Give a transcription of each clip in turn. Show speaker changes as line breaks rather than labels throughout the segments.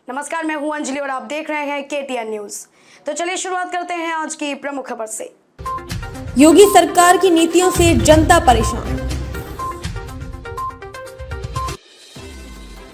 नमस्कार, मैं हूं अंजलि और आप देख रहे हैं KTN न्यूज। तो चलिए शुरुआत करते हैं आज की प्रमुख खबर से।
योगी सरकार की नीतियों से जनता परेशान।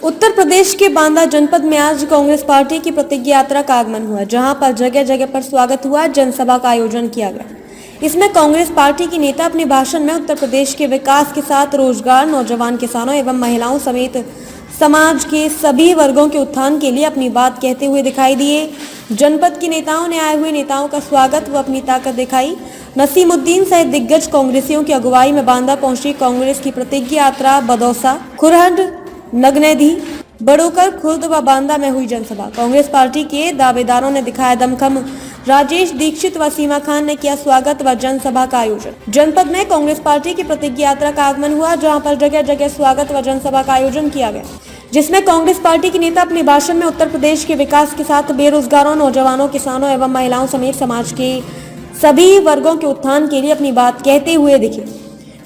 उत्तर प्रदेश के बांदा जनपद में आज कांग्रेस पार्टी की प्रतिज्ञा यात्रा का आगमन हुआ, जहां पर जगह जगह पर स्वागत हुआ। जनसभा का आयोजन किया गया। इसमें कांग्रेस पार्टी की नेता अपने भाषण में उत्तर प्रदेश के विकास के साथ रोजगार, नौजवान, किसानों एवं महिलाओं समेत समाज के सभी वर्गों के उत्थान के लिए अपनी बात कहते हुए दिखाई दिए। जनपद के नेताओं ने आए हुए नेताओं का स्वागत व अपनी ताकत दिखाई। नसीमुद्दीन सहित दिग्गज कांग्रेसियों की अगुवाई में बांदा पहुंची कांग्रेस की प्रतिज्ञा यात्रा बदौसा, खुरहड, नगनैदी, बड़ोकर, खुर्द व बांदा में हुई जनसभा। कांग्रेस पार्टी के दावेदारों ने दिखाया दमखम। राजेश दीक्षित व सीमा खान ने किया स्वागत व जनसभा का आयोजन। जनपद में कांग्रेस पार्टी की प्रतिज्ञा यात्रा का आगमन हुआ, जहां पर जगह जगह स्वागत व जनसभा का आयोजन किया गया, जिसमें कांग्रेस पार्टी के नेता अपने भाषण में उत्तर प्रदेश के विकास के साथ बेरोजगारों, नौजवानों, किसानों एवं महिलाओं समेत समाज के सभी वर्गों के उत्थान के लिए अपनी बात कहते हुए दिखे।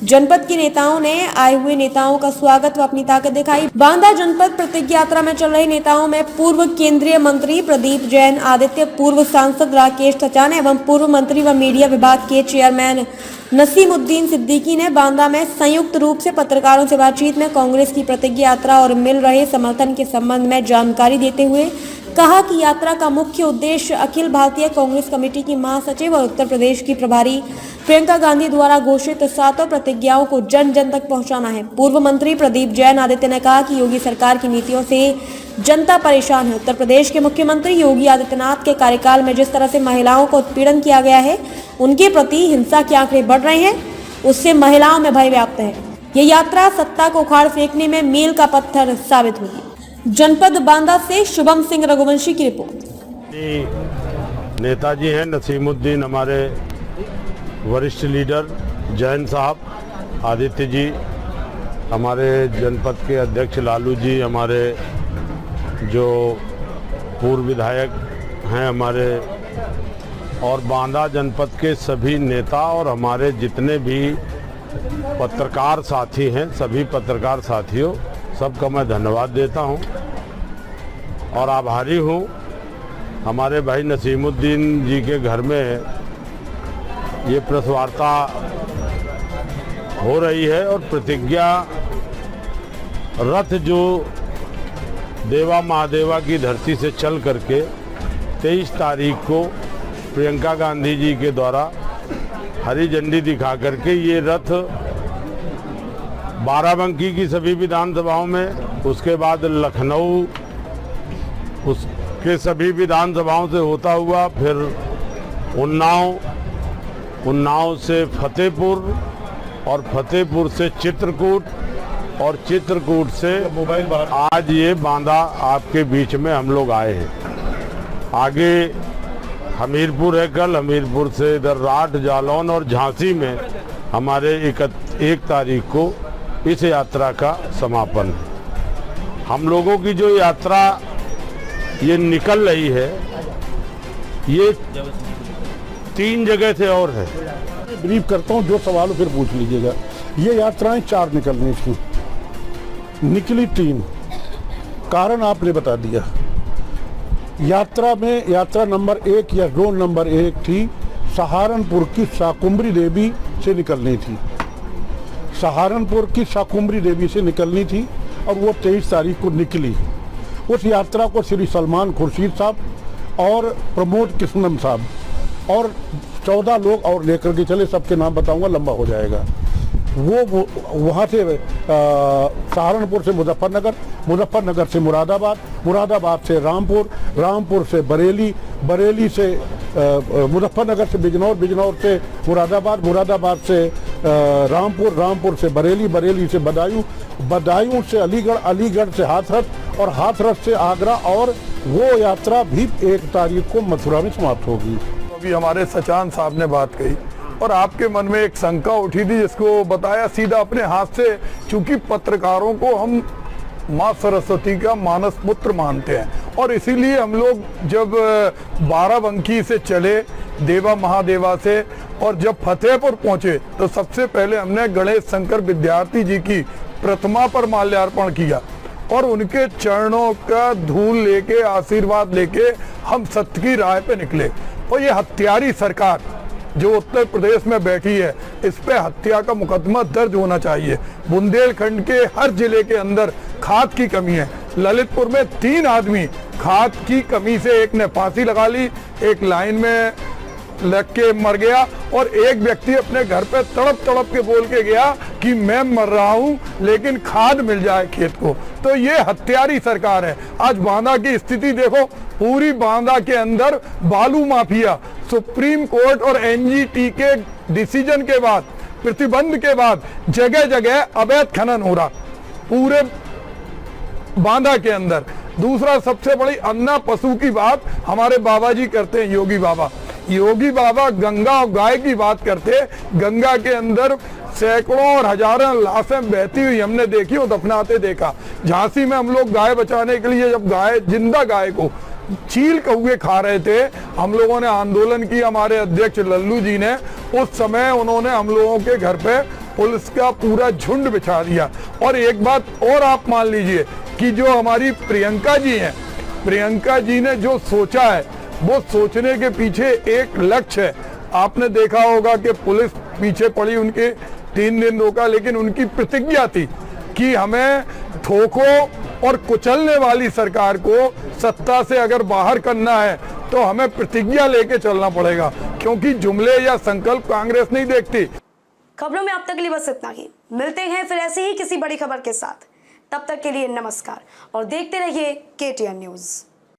जनपद के नेताओं ने आए हुए नेताओं का स्वागत व अपनी ताकत दिखाई। बांदा जनपद प्रतिज्ञा यात्रा में चल रहे नेताओं में पूर्व केंद्रीय मंत्री प्रदीप जैन आदित्य, पूर्व सांसद राकेश सचाना एवं पूर्व मंत्री व मीडिया विभाग के चेयरमैन नसीमुद्दीन सिद्दीकी ने बांदा में संयुक्त रूप से पत्रकारों से बातचीत में कांग्रेस की प्रतिज्ञा यात्रा और मिल रहे समर्थन के संबंध में जानकारी देते हुए कहा कि यात्रा का मुख्य उद्देश्य अखिल भारतीय कांग्रेस कमेटी की महासचिव और उत्तर प्रदेश की प्रभारी प्रियंका गांधी द्वारा घोषित 7 प्रतिज्ञाओं को जन जन तक पहुंचाना है। पूर्व मंत्री प्रदीप जैन आदित्य ने कहा कि योगी सरकार की नीतियों से जनता परेशान है। उत्तर प्रदेश के मुख्यमंत्री योगी आदित्यनाथ के कार्यकाल में जिस तरह से महिलाओं को उत्पीड़न किया गया है, उनके प्रति हिंसा के आंकड़े बढ़ रहे हैं, उससे महिलाओं में भय व्याप्त है। ये यात्रा सत्ता को उखाड़ फेंकने में मील का पत्थर साबित होगी। जनपद बांदा से शुभम सिंह रघुवंशी की रिपोर्ट।
नेताजी हैं नसीमुद्दीन, हमारे वरिष्ठ लीडर, जैन साहब, आदित्य जी, हमारे जनपद के अध्यक्ष लालू जी, हमारे जो पूर्व विधायक हैं हमारे, और बांदा जनपद के सभी नेता और हमारे जितने भी पत्रकार साथी हैं, सभी पत्रकार साथियों, सबका मैं धन्यवाद देता हूं और आभारी हूं। हमारे भाई नसीमुद्दीन जी के घर में ये प्रेस वार्ता हो रही है और प्रतिज्ञा रथ जो देवा महादेवा की धरती से चल करके 23 तारीख को प्रियंका गांधी जी के द्वारा हरी झंडी दिखा करके ये रथ बाराबंकी की सभी विधानसभाओं में, उसके बाद लखनऊ, उसके सभी विधानसभाओं से होता हुआ फिर उन्नाव से फतेहपुर और फतेहपुर से चित्रकूट और चित्रकूट से आज ये बांदा आपके बीच में हम लोग आए हैं। आगे हमीरपुर है, कल हमीरपुर से इधर राठ, जालौन और झांसी में हमारे 1 तारीख को इस यात्रा का समापन है। हम लोगों की जो यात्रा ये निकल रही है, ये 3 जगह से और है।
ब्रीफ करता हूँ, जो सवाल हो फिर पूछ लीजिएगा। ये यात्राएं 4 निकलनी थी, निकली 3। कारण आपने बता दिया। यात्रा में यात्रा नंबर 1 या जोन नंबर 1 थी, सहारनपुर की शाकुंभरी देवी से निकलनी थी। सहारनपुर की शाकुंभरी देवी से निकलनी थी और वो 23 तारीख को निकली। उस यात्रा को श्री सलमान खुर्शीद साहब और प्रमोद कृष्णन साहब और 14 लोग और लेकर के चले। सबके नाम बताऊंगा, लंबा हो जाएगा। वो वहाँ से सहारनपुर से मुजफ्फरनगर, मुजफ्फरनगर से मुरादाबाद, मुरादाबाद से रामपुर, रामपुर से बरेली, बरेली से मुजफ्फरनगर से बिजनौर, बिजनौर से मुरादाबाद, मुरादाबाद से रामपुर, रामपुर से बरेली, बरेली से बदायूं, बदायूं से अलीगढ़, अलीगढ़ से हाथरस और हाथरस से आगरा, और वो यात्रा भी 1 तारीख को मथुरा में समाप्त होगी।
अभी हमारे सचान साहब ने बात कही और आपके मन में एक शंका उठी थी, जिसको बताया सीधा अपने हाथ से। चूंकि पत्रकारों को हम माँ सरस्वती का मानस पुत्र मानते हैं और इसीलिए हम लोग जब बाराबंकी से चले देवा महादेवा से और जब फतेहपुर पहुंचे तो सबसे पहले हमने गणेश शंकर विद्यार्थी जी की प्रतिमा पर माल्यार्पण किया और उनके चरणों का धूल लेके, आशीर्वाद लेके हम सत्य की राह पे निकले। और ये हत्यारी सरकार जो उत्तर प्रदेश में बैठी है, इस पे हत्या का मुकदमा दर्ज होना चाहिए। बुंदेलखंड के हर जिले के अंदर खाद की कमी है। ललितपुर में 3 आदमी खाद की कमी से, एक ने फांसी लगा ली, एक लाइन में लग के मर गया, और एक व्यक्ति अपने घर पे तड़प तड़प के बोल के गया कि मैं मर रहा हूं लेकिन खाद मिल जाए खेत को। तो ये हत्यारी सरकार है। आज बांदा की स्थिति देखो, पूरी बांदा के अंदर बालू माफिया, सुप्रीम कोर्ट और एनजीटी के डिसीजन के बाद, प्रतिबंध के बाद जगह जगह अवैध खनन हो रहा पूरे बांदा के अंदर। दूसरा सबसे बड़ी अन्ना पशु की बात हमारे बाबा जी करते हैं, योगी बाबा। योगी बाबा गंगा और गाय की बात करते। गंगा के अंदर सैकड़ों और हजारों लाशें बहती हुई हमने देखी और दफनाते देखा। झांसी में हम लोग गाय बचाने के लिए, जब गाय, जिंदा गाय को चील कौवे खा रहे थे, हम लोगों ने आंदोलन की, हमारे अध्यक्ष लल्लू जी ने, उस समय उन्होंने हम लोगों के घर पे पुलिस का पूरा झुंड बिछा दिया। और एक बात और आप मान लीजिए कि जो हमारी प्रियंका जी हैं, प्रियंका जी ने जो सोचा है, वो सोचने के पीछे एक लक्ष्य है। आपने देखा होगा कि पुलिस पीछे पड़ी, उनके 3 दिन रोका, लेकिन उनकी प्रतिज्ञा थी कि हमें ठोको और कुचलने वाली सरकार को सत्ता से अगर बाहर करना है तो हमें प्रतिज्ञा लेके चलना पड़ेगा, क्योंकि जुमले या संकल्प कांग्रेस नहीं देखती।
खबरों में अब तक के लिए बस इतना ही। मिलते हैं फिर ऐसे ही किसी बड़ी खबर के साथ। तब तक के लिए नमस्कार और देखते रहिए KTN न्यूज़।